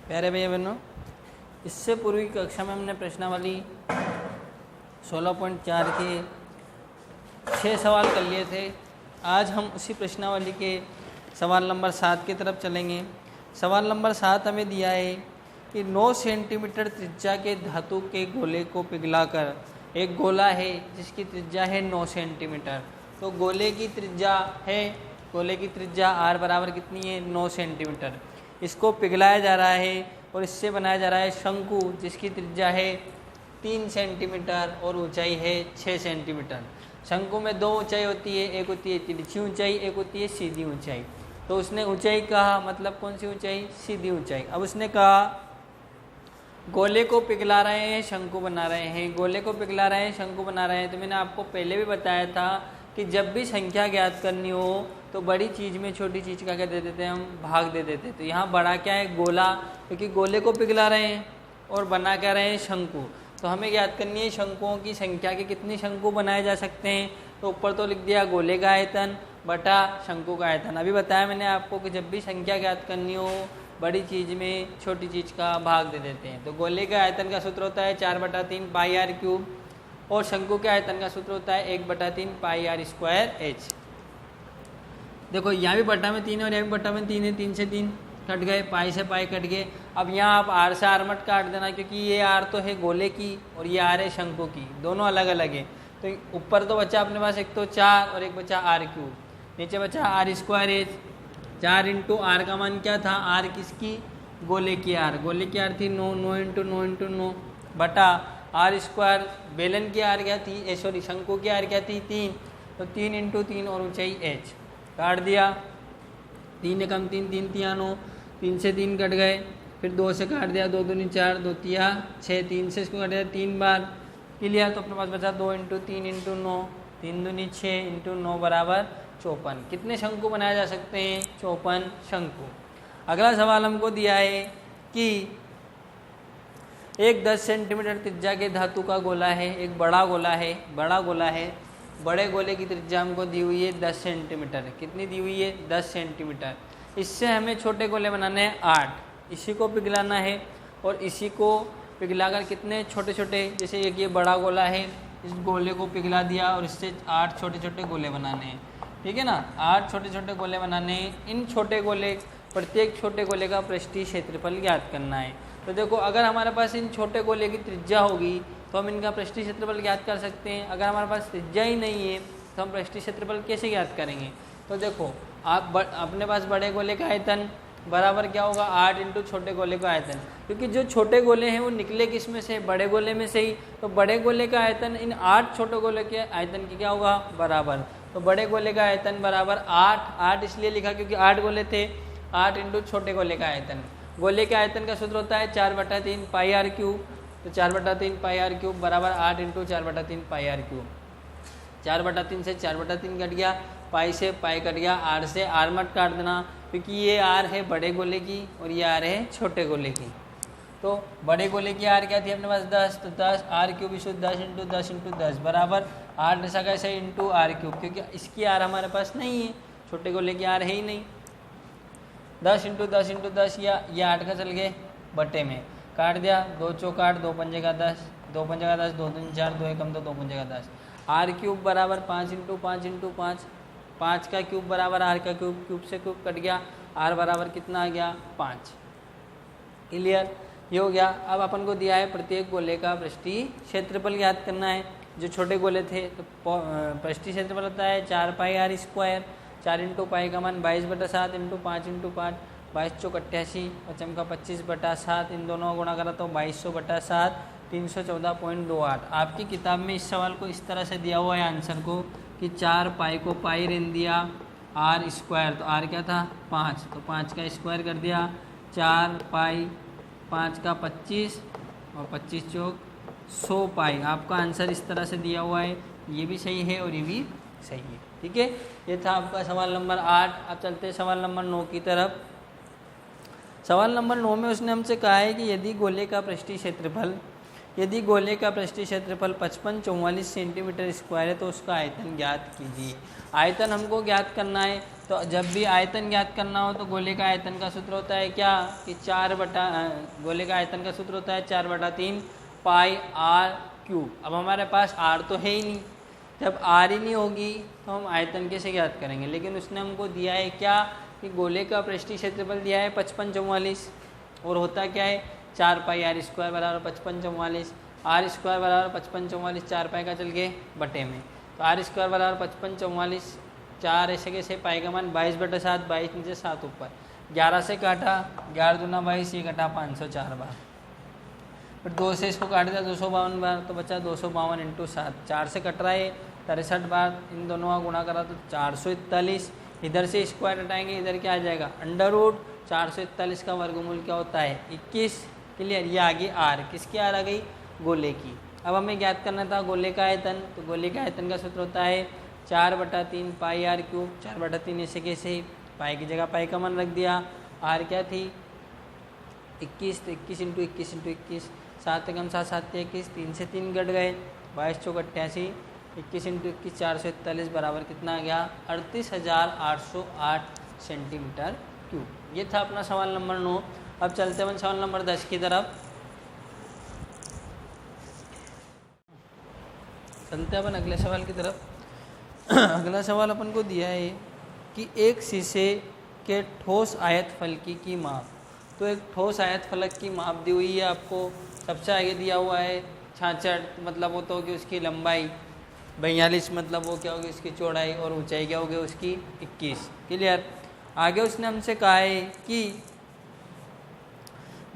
प्यारे भैया बहनों, इससे पूर्व की कक्षा में हमने प्रश्नावली 16.4 के 6 सवाल कर लिए थे। आज हम उसी प्रश्नावली के सवाल नंबर 7 की तरफ चलेंगे। सवाल नंबर 7 हमें दिया है कि 9 सेंटीमीटर त्रिज्या के धातु के गोले को पिघलाकर एक गोला है जिसकी त्रिज्या है 9 सेंटीमीटर। तो गोले की त्रिज्या r बराबर कितनी है? 9 सेंटीमीटर। इसको पिघलाया जा रहा है और इससे बनाया जा रहा है शंकु जिसकी त्रिज्या है 3 सेंटीमीटर और ऊंचाई है 6 सेंटीमीटर। शंकु में 2 ऊंचाई होती है, एक होती है तिरछी ऊंचाई, एक होती है सीधी ऊंचाई। तो उसने ऊंचाई कहा, मतलब कौन सी ऊंचाई? सीधी ऊंचाई। अब उसने कहा गोले को पिघला रहे हैं, शंकु बना रहे हैं। गोले को पिघला रहे हैं, शंकु बना रहे हैं। तो मैंने आपको पहले भी बताया था कि जब भी संख्या ज्ञात करनी हो तो बड़ी चीज़ में छोटी चीज़ का क्या दे देते हैं? हम भाग दे देते हैं। तो यहाँ बड़ा क्या है? गोला, क्योंकि गोले को पिघला रहे हैं और बना क्या रहे हैं? शंकु। तो हमें ज्ञात करनी है शंकुओं की संख्या के कितने शंकु बनाए जा सकते हैं। तो ऊपर तो लिख दिया गोले का आयतन बटा शंकु का आयतन। अभी बताया मैंने आपको कि जब भी संख्या ज्ञात करनी हो बड़ी चीज़ में छोटी चीज़ का भाग दे देते हैं। तो गोले का आयतन का सूत्र होता है 4/3 पाई आर क्यूब और शंकु के आयतन का सूत्र होता है 1/3 पाई आर स्क्वायर एच। देखो यहाँ भी बटा में 3 है और यहाँ भी बटा में 3 है, 3 से 3 कट गए, पाई से पाई कट गए। अब यहाँ आप आर से आर मत काट देना क्योंकि ये आर तो है गोले की और ये आर है शंकु की, दोनों अलग अलग है। तो ऊपर तो बचा अपने पास एक तो 4 और एक बचा आर क्यूब, नीचे बचा r square h. 4 into r का मान क्या था? आर किसकी? गोले की आर। गोले की आर थी 9, 9 इंटू 9 इंटू 9 बटा आर स्क्वायर। बेलन की आर क्या थी? शंकु की आर क्या थी? 3। तो 3 इंटू 3 और ऊंचाई एच। काट दिया, 3 कम 3, 3 तिया 9, 3 से 3 कट गए। फिर 2 से काट दिया, 2 दूनी 4, 2 तिया 6, 3 से इसको काट दिया 3 बार क्लियर। तो अपने पास बचा 2 इंटू 3 इंटू 9, 3 दूनी 6 इंटू 9 बराबर 54। कितने शंकु बनाए जा सकते हैं? 54 शंकु। अगला सवाल हमको दिया है कि एक 10 सेंटीमीटर त्रिज्या के धातु का गोला है, एक बड़ा गोला है। बड़े गोले की त्रिज्या हमको दी हुई है 10 सेंटीमीटर। कितनी दी हुई है? 10 सेंटीमीटर। इससे हमें छोटे गोले बनाने हैं 8। इसी को पिघलाना है और इसी को पिघलाकर कितने छोटे छोटे, जैसे एक ये बड़ा गोला है, इस गोले को पिघला दिया और इससे 8 छोटे छोटे गोले बनाने हैं। ठीक है ना? 8 छोटे छोटे गोले बनाने हैं। इन छोटे गोले, प्रत्येक छोटे गोले का पृष्ठीय क्षेत्रफल ज्ञात करना है। तो देखो, अगर हमारे पास इन छोटे गोले की त्रिज्या होगी तो हम इनका पृष्ठीय क्षेत्रफल ज्ञात कर सकते हैं। अगर हमारे पास त्रिज्या ही नहीं है तो हम पृष्ठीय क्षेत्रफल कैसे ज्ञात करेंगे? तो देखो, आप अपने पास बड़े गोले का आयतन बराबर क्या होगा? 8 इंटू छोटे गोले का आयतन। क्योंकि जो छोटे गोले हैं वो निकले किस में से? बड़े गोले में से ही। तो बड़े गोले का आयतन इन 8 छोटे गोले के आयतन की क्या होगा? बराबर। तो बड़े गोले का आयतन बराबर 8 इसलिए लिखा क्योंकि 8 गोले थे। 8 इंटू छोटे गोले का आयतन। गोले के आयतन का सूत्र होता है 4/3 पाई आर क्यूब। तो 4/3 पाई आर क्यूब बराबर 8 इंटू 4/3 पाई आर क्यूब। 4/3 से 4/3 कट गया, पाई से पाई कट गया, आर से आर मत काट देना क्योंकि ये आर है बड़े गोले की और ये आर है छोटे गोले की। तो बड़े गोले की आर क्या थी अपने पास? 10। तो 10 r cube is 10 into 10 into 10 बराबर 8 ऐसा कैसे इंटू आर क्यूब, क्योंकि इसकी आर हमारे पास नहीं है, छोटे गोले की आर है ही नहीं। 10 इंटू 10 इंटू 10 या ये 8 का चल गए बटे में, काट दिया, 2 चौक 8, 2 पंजे का 10, 2 पंजे का 10, 2 दूनी 4, 2 एकम 2 पंजे का 10। आर क्यूब बराबर 5 इंटू 5 इंटू 5, 5 का क्यूब बराबर आर का क्यूब, क्यूब से क्यूब कट गया, आर बराबर कितना आ गया? 5। क्लियर? ये हो गया। अब अपन को दिया है प्रत्येक गोले का पृष्ठीय क्षेत्रफल ज्ञात करना है। जो छोटे गोले थे तो पृष्ठीय क्षेत्रफल होता है 4 पाई आर स्क्वायर। 4 इंटू पाई का मान 22/7 इंटू 5 इंटू 5, 22 चौक 88, 5 का 25/7, इन दोनों को गुणा करा तो 2200/7, 314.28। आपकी किताब में इस सवाल को इस तरह से दिया हुआ है आंसर को कि 4 पाई को पाई रेन दिया, आर स्क्वायर, तो आर क्या था? 5, तो 5 का स्क्वायर कर दिया, 4 पाई, 5 का 25 और 25 चौक 100 पाई। आपका आंसर इस तरह से दिया हुआ है, ये भी सही है और ये भी सही है। ठीक है, ये था आपका सवाल नंबर 8। अब चलते हैं सवाल नंबर 9 की तरफ। सवाल नंबर 9 में उसने हमसे कहा है कि यदि गोले का पृष्ठीय क्षेत्रफल यदि गोले का पृष्ठीय क्षेत्रफल 5544 सेंटीमीटर स्क्वायर है तो उसका आयतन ज्ञात कीजिए। आयतन हमको ज्ञात करना है, तो जब भी आयतन ज्ञात करना हो तो गोले का आयतन का सूत्र होता है क्या कि गोले का आयतन का सूत्र होता है 4/3 पाई आर क्यूब। अब हमारे पास आर तो है ही नहीं, जब आर ही नहीं होगी तो हम आयतन कैसे ज्ञात करेंगे। लेकिन उसने हमको दिया है क्या कि गोले का पृष्ठीय क्षेत्रफल दिया है 5544 और होता क्या है 4 पाई आर स्क्वायर बराबर 5544, आर स्क्वायर बराबर 5544, 4 पाई का चल गए बटे में, तो आर स्क्वायर बराबर 5544, 4 ऐसे कैसे, पाई का मान 22/7, 22 नीचे 7 ऊपर, 11 से काटा, 11 दूना 22, ये कटा 504 बार, फिर 2 से इसको काट दिया 252 बार, तो बचा 252 × 7, 4 से कट रहा है 63 बार, इन दोनों का गुणा करा तो 441, इधर से स्क्वायर हटाएंगे, इधर क्या आ जाएगा √ 441 का वर्गमूल क्या होता है 21। क्लियर, ये आगे आर, किसकी आर आ गई, गोले की। अब हमें ज्ञात करना था गोले का आयतन, तो गोले का आयतन का सूत्र होता है 4/3 पाई आर क्यूब, 4/3 ऐसे कैसे, पाई की जगह पाई का मान रख दिया, आर क्या थी 21, तो 21 × 21 × 21, 7 × 7 7 21, 3 से 3 कट गए, 22 × 88, 21 × 21 441 बराबर कितना आ गया 38,808 सेंटीमीटर क्यूब। ये था अपना सवाल नंबर 9। अब चलते हैं सवाल नंबर 10 की तरफ। चलते हैं अपन अगले सवाल की तरफ। अगला सवाल अपन को दिया है कि एक शीशे के ठोस आयत फलकी की माप। तो एक ठोस आयत फलक की माप दी हुई है आपको, सबसे आगे दिया हुआ है 66, मतलब वो तो होगी उसकी लंबाई, 42 मतलब वो क्या होगी उसकी चौड़ाई, और ऊंचाई क्या होगी उसकी 21। क्लियर। आगे उसने हमसे कहा है कि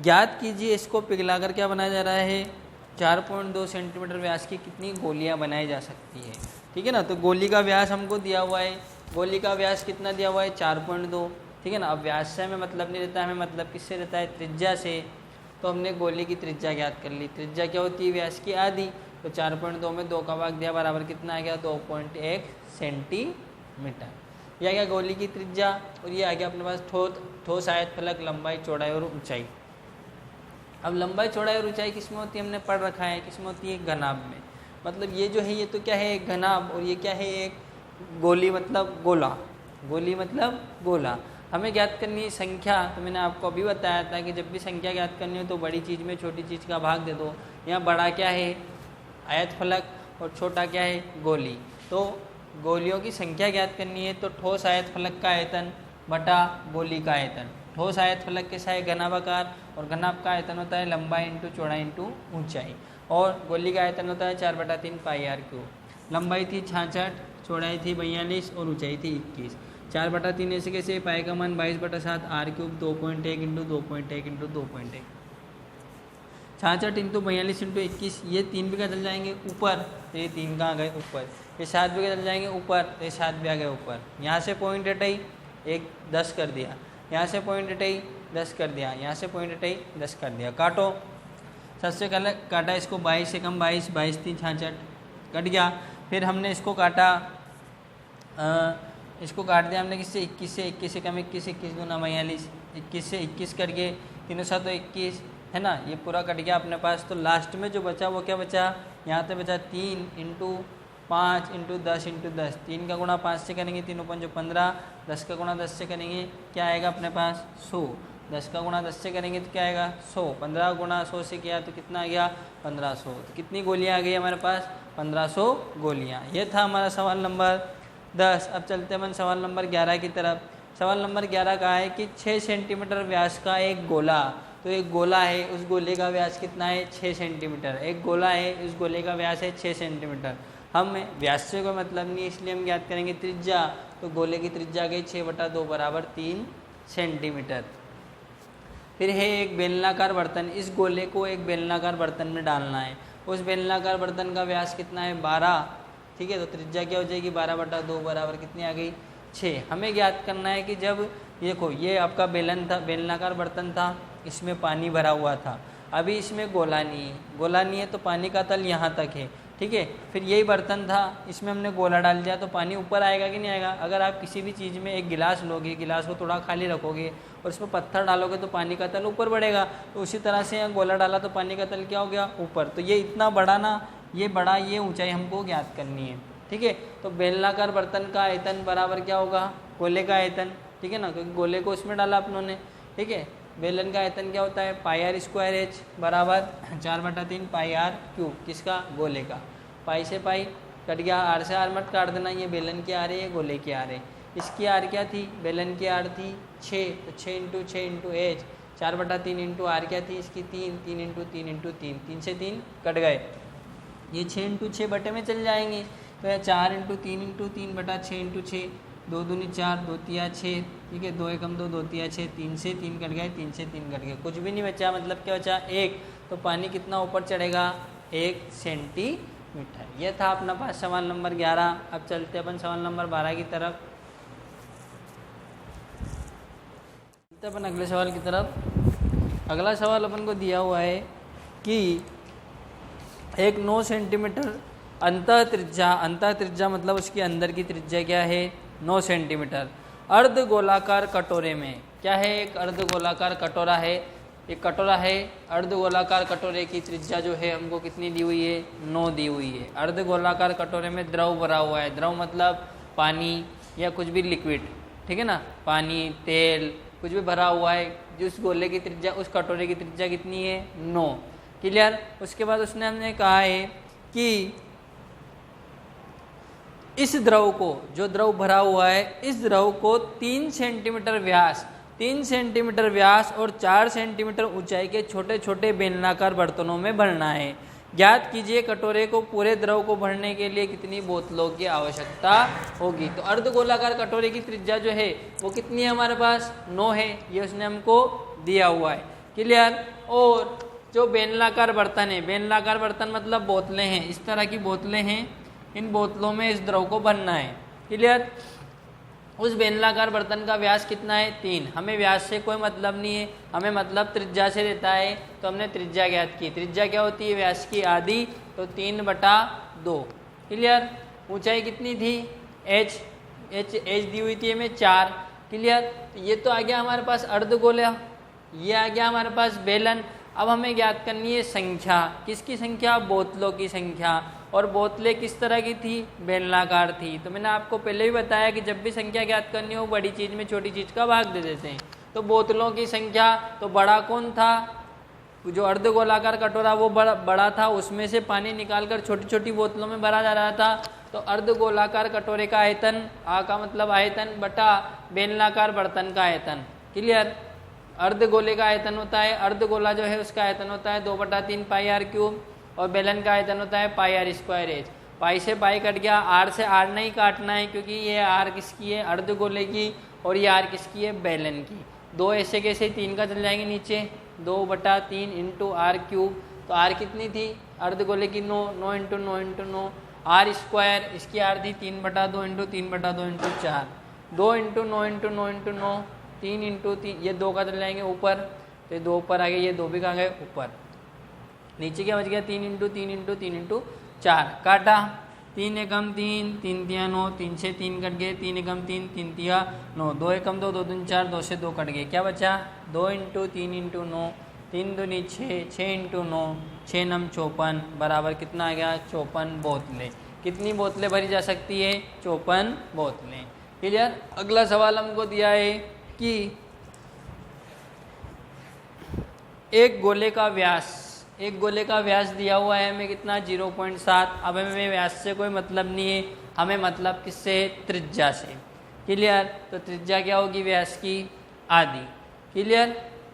ज्ञात कीजिए इसको पिघलाकर क्या बनाया जा रहा है 4.2 सेंटीमीटर व्यास की कितनी गोलियां बनाई जा सकती है। ठीक है ना, तो गोली का व्यास हमको दिया हुआ है, गोली का व्यास कितना दिया हुआ है 4.2। ठीक है ना, अब व्यास से हमें मतलब नहीं रहता, हमें मतलब किससे रहता है त्रिज्या से। तो हमने गोली की त्रिज्या ज्ञात कर ली, त्रिज्या क्या होती है व्यास की आधी, तो 4.2 में 2 का भाग दिया बराबर कितना आ गया 2.1 सेंटीमीटर। यह आ गया गोली की त्रिज्या, और ये आ गया अपने पास ठोस आयत फलक लंबाई चौड़ाई और ऊंचाई। अब लंबाई चौड़ाई और ऊंचाई किस में होती है हमने पढ़ रखा है, किस में होती है घनाभ में। मतलब ये जो है ये तो क्या है एक घनाभ, और ये क्या है एक गोली मतलब गोला, गोली मतलब गोला। हमें ज्ञात करनी है संख्या, तो मैंने आपको अभी बताया था कि जब भी संख्या ज्ञात करनी हो तो बड़ी चीज़ में छोटी चीज़ का भाग दे दो। यहाँ बड़ा क्या है आयत फलक और छोटा क्या है गोली। तो गोलियों की संख्या ज्ञात करनी है तो ठोस आयत फलक का आयतन बटा गोली का आयतन। ठोस आयत फलक कैसा है घनाभाकार, और घनाभ का आयतन होता है लंबाई इंटू चौड़ाई इंटू ऊंचाई, और गोली का आयतन होता है 4/3 पाई आर क्यूब। लंबाई थी 66, चौड़ाई थी 42 और ऊंचाई थी 21। 4/3 ऐसे कैसे, पाई का मान 22/7 r cube 2.1 into 2.1 into 2.1। 66 into 42 into 21, ये 3 भी का चल जाएंगे ऊपर, तो ये 3 कहाँ गए ऊपर, ये 7 भी का चल जाएंगे ऊपर, तो ये 7 भी आ गए ऊपर। यहाँ से पॉइंट हटाई, एक 10 कर दिया, यहाँ से पॉइंट हटाई 10 कर दिया, यहाँ से पॉइंट हटाई 10 कर दिया। काटो, सबसे पहले काटा इसको 22 से कम 22, 22 3 66 कट गया। फिर हमने इसको काटा, इसको काट दिया हमने किससे 21 से, 21 से कम 21, 21 दूना 42, 21 से 21 कर गए, 3 7 21 है ना, ये पूरा कट गया अपने पास। तो लास्ट में जो बचा वो क्या बचा, यहाँ पे बचा 3 इंटू 5 इंटू 10 इंटू 10, 3 का गुणा 5 से करेंगे 3 5 15, 10 का गुणा 10 से करेंगे क्या आएगा अपने पास 100, 10 का गुणा 10 से करेंगे तो क्या आएगा 100, 15 गुणा 100 से किया तो कितना आ गया 1500। तो कितनी गोलियाँ आ गई हमारे पास 1500 गोलियाँ। ये था हमारा सवाल नंबर 10। अब चलते हैं सवाल नंबर 11 की तरफ। सवाल नंबर 11 का है कि 6 सेंटीमीटर व्यास का एक गोला, तो एक गोला है उस गोले का व्यास कितना है 6 सेंटीमीटर। एक गोला है उस गोले का व्यास है 6 सेंटीमीटर। हम व्यास से कोई मतलब नहीं, इसलिए हम ज्ञात करेंगे त्रिज्या। तो गोले की त्रिज्या गई 6/2 बराबर 3 सेंटीमीटर। फिर है एक बेलनाकार बर्तन, इस गोले को एक बेलनाकार बर्तन में डालना है। उस बेलनाकार बर्तन का व्यास कितना है 12, ठीक है। तो त्रिज्या क्या हो जाएगी 12/2 बराबर कितनी आ गई 6। हमें ज्ञात करना है कि जब देखो ये आपका बेलन था, बेलनाकार बर्तन था, इसमें पानी भरा हुआ था। अभी इसमें गोला नहीं है, गोला नहीं है तो पानी का तल यहाँ तक है। ठीक है। फिर यही बर्तन था, इसमें हमने गोला डाल दिया तो पानी ऊपर आएगा कि नहीं आएगा। अगर आप किसी भी चीज़ में एक गिलास लोगे, गिलास को थोड़ा खाली रखोगे और इसमें पत्थर डालोगे तो पानी का तल ऊपर बढ़ेगा। तो उसी तरह से यहाँ गोला डाला तो पानी का तल क्या हो गया, ऊपर। तो ये इतना बड़ा ना, ये बड़ा, ये ऊंचाई हमको ज्ञात करनी है, ठीक है। तो बेलनाकार बर्तन का आयतन बराबर क्या होगा, गोले का आयतन, ठीक है ना, क्योंकि गोले को उसमें डाला अपनों ने, ठीक है। बेलन का आयतन क्या होता है, पाई आर स्क्वायर एच बराबर 4/3 पाई आर क्यूब, किसका, गोले का। पाई से पाई कट गया, आर से आर मत काट देना, ये बेलन की आर है, ये गोले की आर है। इसकी आर क्या थी, बेलन की आर थी 6, तो 6 × 6 × एच, 4/3 इंटू आर क्या थी इसकी 3, 3 × 3 × 3, 3 से 3 कट गए, ये 6 × 6 बटे में चल जाएंगे। तो यह 4 × 3 × 3/6 × 6, 2 दूनी 4, 2 तिया 6, ठीक है, 2 एकम 2, 2 तिया 6, 3 से 3 कट गए, 3 से 3 कट गए, कुछ भी नहीं बचा, मतलब क्या बचा, 1। तो पानी कितना ऊपर चढ़ेगा, 1 सेंटीमीटर। यह था अपना पास सवाल नंबर 11। अब चलते अपन सवाल नंबर 12 की तरफ, चलते अपन अगले सवाल की तरफ। अगला सवाल अपन को दिया हुआ है कि एक 9 सेंटीमीटर अंतः त्रिज्या मतलब उसके अंदर की त्रिज्या क्या है, 9 सेंटीमीटर, अर्ध गोलाकार कटोरे में, क्या है, एक अर्ध गोलाकार कटोरा है, एक कटोरा है, अर्ध गोलाकार कटोरे की त्रिज्या जो है हमको कितनी दी हुई है, 9 दी हुई है। अर्ध गोलाकार कटोरे में द्रव भरा हुआ है, द्रव मतलब पानी या कुछ भी लिक्विड, ठीक है ना, पानी, तेल, कुछ भी भरा हुआ है। जिस गोले की त्रिज्या, उस कटोरे की त्रिज्या कितनी है, 9, क्लियर। उसके बाद उसने हमने कहा है कि इस द्रव को, जो द्रव भरा हुआ है, इस द्रव को 3 सेंटीमीटर व्यास और 4 सेंटीमीटर ऊंचाई के छोटे छोटे बेलनाकार बर्तनों में भरना है। ज्ञात कीजिए कटोरे को पूरे द्रव को भरने के लिए कितनी बोतलों की आवश्यकता होगी। तो अर्धगोलाकार कटोरे की त्रिज्या जो है वो कितनी है हमारे पास, 9 है, ये उसने हमको दिया हुआ है, क्लियर। और जो बेलनाकार बर्तन है, बेलनाकार बर्तन मतलब बोतलें हैं, इस तरह की बोतलें हैं, इन बोतलों में इस द्रव को भरना है, क्लियर। उस बेलनाकार बर्तन का व्यास कितना है, 3। हमें व्यास से कोई मतलब नहीं है, हमें मतलब त्रिज्या से देता है, तो हमने त्रिज्या ज्ञात की। त्रिज्या क्या होती है, व्यास की आधी, तो 3/2, क्लियर। ऊंचाई कितनी थी, h दी हुई थी हमें 4, क्लियर। ये तो आ गया हमारे पास अर्धगोला, ये आ गया हमारे पास बेलन। अब हमें ज्ञात करनी है संख्या, किसकी संख्या, बोतलों की संख्या। और बोतलें किस तरह की थी, बेलनाकार थी। तो मैंने आपको पहले भी बताया कि जब भी संख्या ज्ञात करनी हो, बड़ी चीज़ में छोटी चीज़ का भाग दे देते हैं। तो बोतलों की संख्या, तो बड़ा कौन था, जो अर्धगोलाकार कटोरा वो बड़ा था, उसमें से पानी निकालकर छोटी छोटी बोतलों में भरा जा रहा था। तो अर्धगोलाकार कटोरे का आयतन, आ का मतलब आयतन बटा बेलनाकार बर्तन का आयतन, क्लियर। अर्धगोले का आयतन होता है, अर्धगोला जो है उसका आयतन होता है 2/3 पाई आर क्यूब, और बेलन का आयतन होता है पाई आर स्क्वायर एच। पाई से पाई कट गया, आर से आर नहीं काटना है, क्योंकि ये आर किसकी है, अर्धगोले की, और ये आर किसकी है, बेलन की। 2 ऐसे कैसे 3 का चल जाएंगे नीचे, 2/3 इंटू आर क्यूब। तो आर कितनी थी, अर्धगोले की 9, 9 इंटू 9 इंटू 9, आर स्क्वायर, इसकी आर थी 3/2 into 3/2 into 4, 2 into 9 into 9 into 9, 3 into 3, ये 2 का चल जाएंगे ऊपर, तो ये 2 ऊपर आ गए, ये 2 भी कहाँ गए ऊपर। नीचे क्या बच गया, 3 इंटू 3 इंटू 3 इंटू 4, काटा, 3 एकम 3, 3 तिया 9, 3 से 3 कट गए, 3 एकम 3, 3 तिया 9, 2 एकम 2, 2 दूनी 4, 2 से 2 कट गए, क्या बचा, 2 इंटू 3 इंटू 9, 3 दूनी 6, 6 इंटू 9, 6 नम 54, बराबर कितना आ गया, 54 बोतलें। कितनी बोतलें भरी जा सकती है, 54 बोतलें, क्लियर। अगला सवाल हमको दिया है कि एक गोले का व्यास दिया हुआ है हमें कितना, 0.7। अब हमें व्यास से कोई मतलब नहीं है, हमें मतलब किससे, त्रिज्या से, क्लियर। तो त्रिज्या क्या होगी, व्यास की आधी, क्लियर।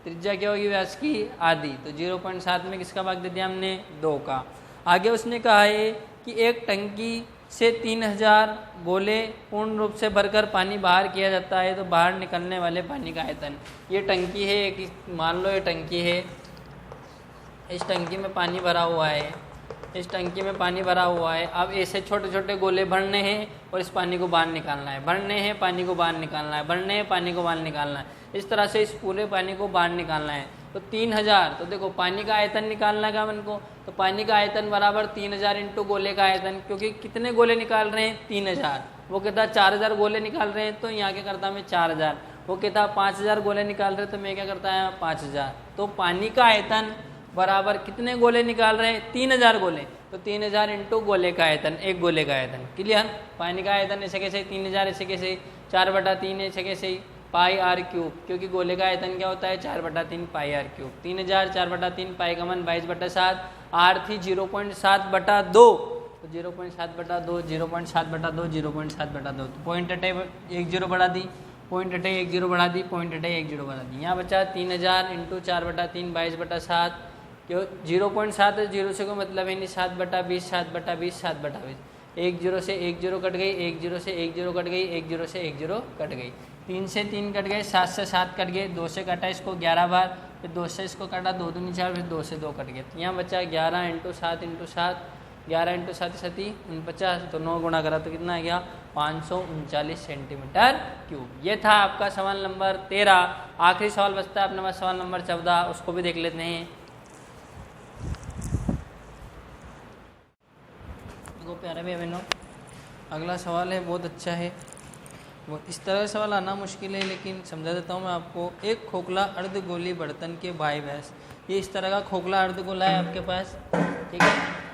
त्रिज्या क्या होगी, व्यास की आधी। तो 0.7 में किसका भाग दे दिया हमने, 2 का। आगे उसने कहा है कि एक टंकी से 3000 गोले पूर्ण रूप से भरकर पानी बाहर किया जाता है, तो बाहर निकलने वाले पानी का आयतन। ये टंकी है, मान लो ये टंकी है, इस टंकी में पानी भरा हुआ है, इस टंकी में पानी भरा हुआ है। अब ऐसे छोटे छोटे गोले भरने हैं और इस पानी को बाहर निकालना है, भरने हैं, पानी को बाहर निकालना है, भरने हैं, पानी को बाहर निकालना है। इस तरह से इस पूरे पानी को बाहर निकालना है। तो 3000, तो देखो पानी का आयतन निकालना का हमको, तो पानी का आयतन बराबर 3000 इंटू गोले का आयतन, क्योंकि कितने गोले निकाल रहे हैं 3000, वो कहता 4000 गोले निकाल रहे हैं तो यहाँ क्या करता मैं 4000, वो कहता 5000 गोले निकाल रहे हैं तो मैं क्या करता है 5000। तो पानी का आयतन बराबर कितने गोले निकाल रहे हैं 3000 गोले, तो 3000 इंटू गोले का आयतन, एक गोले का आयतन। क्लियर। पानी का आयतन ऐसे कैसे 3000, ऐसे कैसे 4/3 ऐसे कैसे पाई आर क्यूब, क्योंकि गोले का आयतन क्या होता है 4/3 पाई आर क्यूब। 3000 4/3 पाई का मान 22/7, आर थी 0.7/2, तो 0.7/2 0.7/2 0.7/2, तो पॉइंट हटे 1 0 बढ़ा दी, पॉइंट हटे 1 0 बढ़ा दी, पॉइंट हटे 1 0 बढ़ा दी। यहाँ बचा 3000 इंटू 4/3 22/7, क्यों 0.7 है, 0 से कोई मतलब है नहीं, 7/20 7/20 7/20, 1 0 से 1 0 कट गई, 1 0 से 1 0 कट गई, 1 0 से 1 0 कट गई, 3 से 3 कट गए, 7 से 7 कट गए, 2 से कटा इसको 11 बार, फिर 2 से इसको कटा 2 दूनी 4, फिर 2 से 2 कट गए। तो यहाँ बचा 11 इंटू 7 इंटू 7, 11 इंटू 7 7 49, तो 9 गुणा करा तो कितना आ गया 539 सेंटीमीटर क्यूब। ये था आपका सवाल नंबर 13। आखिरी सवाल बचता है अपने पास सवाल नंबर 14, उसको भी देख लेते हैं। देखो प्यारे भाई बहनों, अगला सवाल है बहुत अच्छा है। वो इस तरह का सवाल आना मुश्किल है, लेकिन समझा देता हूँ मैं आपको। एक खोखला अर्धगोली बर्तन के बाई व्यास, ये इस तरह का खोखला अर्धगोला है आपके पास, ठीक है,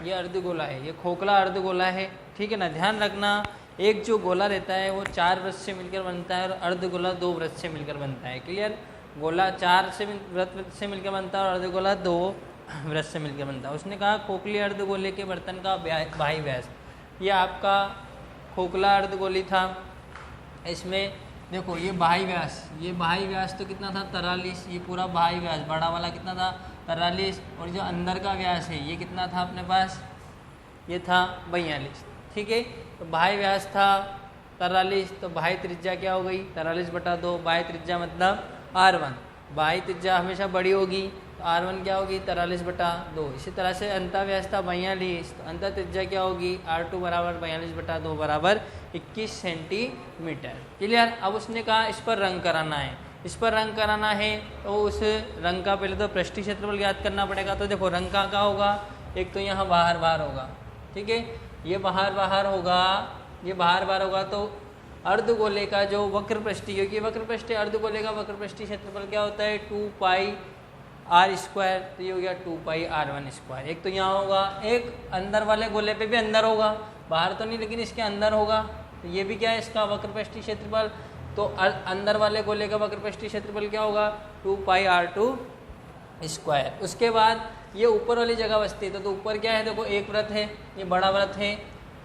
ये अर्धगोला है, ये खोखला अर्धगोला है, ठीक है ना। ध्यान रखना, एक जो गोला रहता है वो 4 वृत्त से मिलकर बनता है और अर्धगोला 2 वृत्त से मिलकर बनता है। क्लियर। गोला 4 से वृत्त से मिलकर बनता है और अर्धगोला 2 वृत्त से मिलकर बनता है। उसने कहा खोखले अर्धगोले के बर्तन का बाई व्यास, ये आपका खोखला अर्धगोली था। इसमें देखो ये बाई व्यास, ये बाई व्यास तो कितना था 43, ये पूरा बाई व्यास बड़ा वाला कितना था 43, और जो अंदर का व्यास है ये कितना था अपने पास, ये था 42, ठीक है। तो बाई व्यास था 43, तो बाई त्रिज्या क्या हो गई 43/2, बाई त्रिज्या मतलब R1, बाई त्रिज्या हमेशा बड़ी होगी, तो R1 क्या होगी 43/2। इसी तरह से अंतर व्यास था 42, तो अंतर त्रिज्या क्या होगी R2 बराबर 42/2 बराबर 21 सेंटीमीटर। क्लियर। अब उसने कहा इस पर रंग कराना है, इस पर रंग कराना है तो उस रंग का पहले तो पृष्ठीय क्षेत्रफल ज्ञात करना पड़ेगा। तो देखो रंग का क्या होगा, एक तो यहाँ बाहर बाहर होगा, ठीक है, ये बाहर बाहर होगा, ये बाहर बाहर होगा, तो अर्धगोले का जो वक्र पृष्ठीय, क्योंकि वक्र पृष्ठीय अर्धगोले का वक्र पृष्ठीय क्षेत्रफल क्या होता है 2πr², तो ये हो गया 2πr1²। एक तो यहाँ होगा, एक अंदर वाले गोले पे भी अंदर होगा, बाहर तो नहीं लेकिन इसके अंदर होगा, तो ये भी क्या है इसका वक्र पृष्ठीय क्षेत्रफल। तो अंदर वाले गोले का वक्र पृष्ठीय क्षेत्रफल क्या होगा 2πr2²। उसके बाद ये ऊपर वाली जगह बचती है, तो ऊपर क्या है देखो एक वृत्त है, ये बड़ा वृत्त है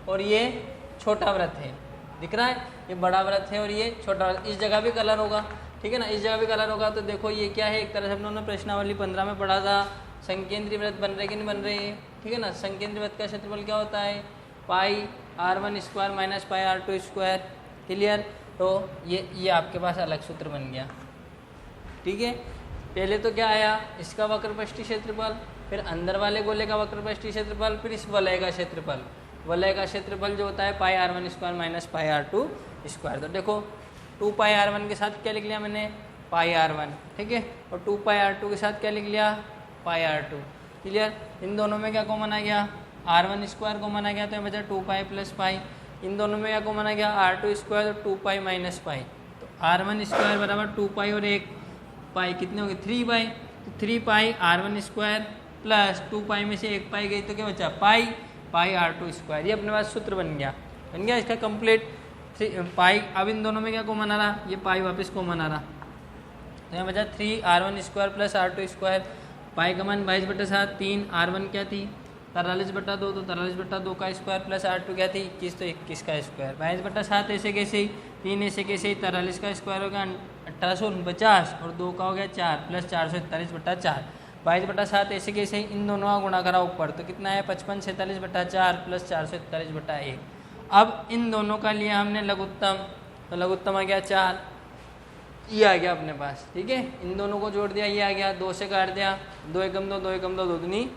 और ये छोटा वृत्त है, दिख रहा है, ये बड़ा वृत्त है और ये छोटा वृत्त। इस जगह भी कलर होगा, ठीक है ना, इस जगह भी कलर होगा। तो देखो ये क्या है, एक तरह से हम लोगों ने प्रश्नावली 15 में पढ़ा था, संकेंद्रीय वृत्त बन रहे कि नहीं बन रहे, ठीक है ना। संकेंद्रीय वृत्त का क्षेत्रफल क्या होता है πr1² माइनस πr2²। क्लियर। तो ये आपके पास अलग सूत्र बन गया, ठीक है। पहले तो क्या आया इसका वक्र पृष्ठीय क्षेत्रफल, फिर अंदर वाले गोले का वक्र पृष्ठीय क्षेत्रफल, फिर इस वलय का क्षेत्रफल। वलय का क्षेत्रफल जो होता है πr1² माइनस πr2²। तो देखो 2πr1 के साथ क्या लिख लिया मैंने πr1, ठीक है, और 2πr2 के साथ क्या लिख लिया πr2। क्लियर। इन दोनों में क्या कॉमन आ गया r1² कॉमन आ गया, तो बचा 2π प्लस पाई। इन दोनों में क्या कॉमन आ गया r2² और 2π माइनस पाई। तो r1² बराबर 2π और 1 पाई कितने हो गए 3π, तो 3π r1² प्लस 2π में से 1 पाई गई तो क्या बचा पाई r2²। ये अपने पास सूत्र बन गया इसका कंप्लीट पाई। अब इन दोनों में क्या कॉमन आ रहा, ये पाई वापस कॉमन आ रहा, तो यहाँ बचा 3r1² प्लस r2²। पाई का मान 22/7, 3 r1 क्या थी 43/2, तो 43/2 का स्क्वायर प्लस r2 क्या थी 21, तो 21 का स्क्वायर। 22/7 ऐसे कैसे ही, 3 ऐसे कैसे ही, 43 का स्क्वायर होगा 1849 और 2 का हो गया 4 प्लस 441/4। 22/7 ऐसे कैसे ही, इन दोनों का गुणा करा ऊपर, तो कितना है 5546/4 प्लस 441/1। अब इन दोनों का लिया हमने लघुत्तम, तो लघुत्तम आ गया 4, ये आ गया अपने पास, ठीक है। इन दोनों को जोड़ दिया, ये आ गया, 2 से काट दिया, 2 एकम 2, 2 एकम 2, 2 दूनी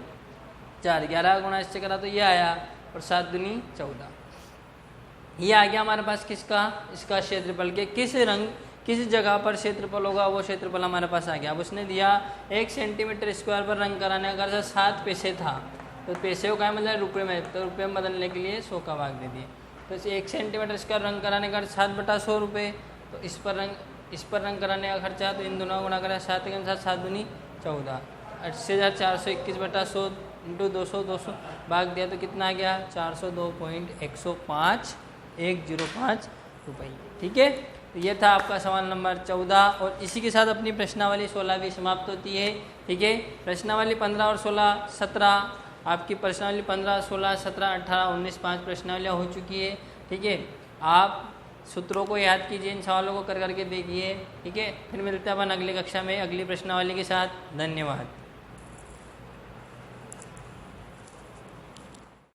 4, 11 गुणा इससे करा तो ये आया, और 7 दूनी 14। ये आ गया हमारे पास किसका, इसका क्षेत्रफल के किस जगह पर क्षेत्रफल होगा वो क्षेत्रफल हमारे पास आ गया। अब उसने दिया 1 सेंटीमीटर स्क्वायर पर रंग कराने का खर्चा 7 पैसे था, तो तो पैसे को क्या मतलब रुपये में, तो रुपये में बदलने के लिए 100 का भाग दे दिए। तो इसे 1 सेंटीमीटर इसका रंग कराने का 7/100 रुपये। तो इस पर रंग कराने का खर्चा, तो इन दोनों का गुणा करा 7 के अनुसार 7 दूनी 14, 80,421/100 इंटू 200 भाग दिया तो कितना आ गया 402.105 रुपये। ठीक है, तो ये था आपका सवाल नंबर 14 और इसी के साथ अपनी प्रश्नावली 16 भी समाप्त होती है। ठीक है, प्रश्नावली 15 और 16 17 आपकी प्रश्नावली 15 16 17 18 19 5 प्रश्नावलियाँ हो चुकी है। ठीक है, आप सूत्रों को याद कीजिए, इन सवालों को कर करके देखिए। ठीक है, फिर मिलते हैं अपन अगली कक्षा में अगली प्रश्नावली के साथ। धन्यवाद।